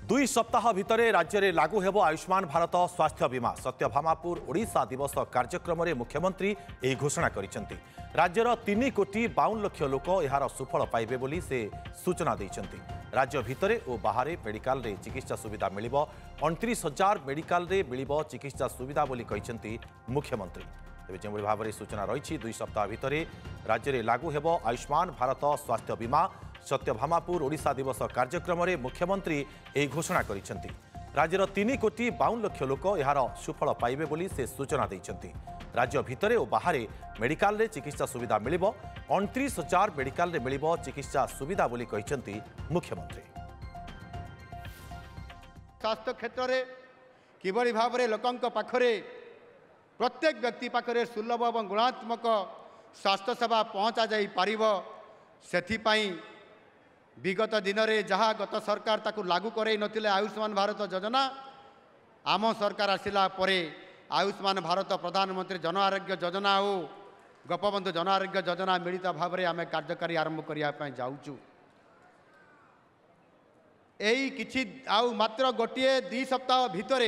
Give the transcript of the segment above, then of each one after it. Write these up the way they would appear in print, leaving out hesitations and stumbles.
दुई सप्ताह भितर राज्य में लागू हेब आयुष्मान भारत स्वास्थ्य बीमा। सत्यभामापुर ओडिशा दिवस कार्यक्रम में मुख्यमंत्री यह घोषणा करिसेंति। राज्यर 3,52 लाख लोक यार सुफल पाइबे बोली से सूचना देइसेंति। राज्य भितर और बाहर मेडिकल रे चिकित्सा सुविधा मिलिबो। 29,000 मेडिकल रे मिलिबो चिकित्सा सुविधा बोली कहिसेंति मुख्यमंत्री। तेज जो भाव में सूचना रही 2 सप्ताह भितर राज्य में लागू हेब आयुष्मान भारत स्वास्थ्य बीमा। सत्यभामापुर ओडिशा दिवस कार्यक्रम में मुख्यमंत्री यह घोषणा करिसेंति। राज्यर 3,52 लाख लोक यार सुफल पाइबे बोली से सूचना देइसेंति। राज्य भितर और बाहर मेडिकल रे चिकित्सा सुविधा मिलिबो। 29,000 मेडिकल रे मिलिबो चिकित्सा सुविधा बोली कहिसेंति मुख्यमंत्री। स्वास्थ्य क्षेत्र में किभली भाव में लोकंक पाखरे प्रत्येक व्यक्ति पाखरे सुलभ और गुणात्मक स्वास्थ्य सेवा पहुँचा जाई पारिबो सेथिपाई विगत दिन में जहाँ गत सरकार ताकू लागू करे नथिले आयुष्मान भारत योजना आम सरकार आसिला परे आयुष्मान भारत प्रधानमंत्री जन आरोग्य योजना हो गोपबंधु जन आरोग्य योजना मिलित भाव में आम कार्यकारी आरंभ करने जाऊँ। यही किछि आउ मात्र गोटे 2 सप्ताह भितर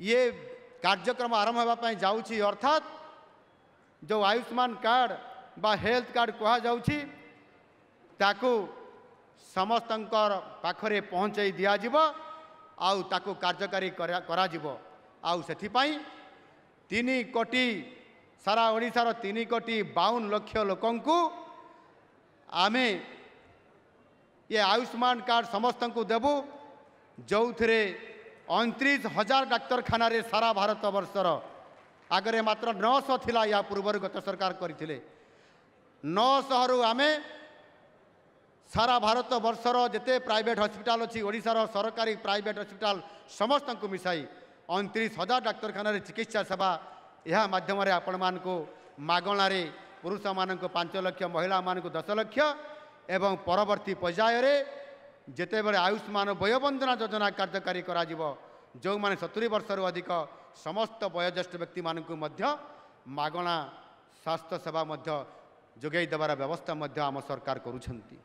ये कार्यक्रम आरंभ होगापी जाऊँगी। अर्थात जो आयुष्मान कार्ड बा हेल्थ कार्ड कह जाऊँगी ताकू समस्तंकर पाखरे पहुँचाई दिज्व आउ ताकू कार्यकारी कराजिवो। आउ सेथिपाई 3 कोटी सारा ओडिशार 3,52 लाख लोकंकु आमे ये आयुष्मान कार्ड समस्त को देबू जो थे 29,000 डाक्तरखाना रे सारा भारत वर्षर आगे मात्र 900 थिला या पूर्व गत सरकार करथिले 900 रु आमे सारा भारत वर्षर जिते प्राइवेट हॉस्पिटल अच्छी ओडिशार सरकारी प्राइवेट हॉस्पिटल समस्त को मिसाई 29,000 डाक्तरखाना रे चिकित्सा सेवा यह माध्यम आपण मानको मागणार पुरुष मान 5 लाख महिला मान 10 लाख एवं परवर्ती पर्यायर जिते बड़े आयुष्मान वयोबंधना योजना कार्यकारी करा जो माने 70 वर्ष अधिक समस्त वयोज्येष्ठ व्यक्ति मानक मागणा स्वास्थ्य सेवा जोगाई देवार व्यवस्था आम सरकार करुछंती।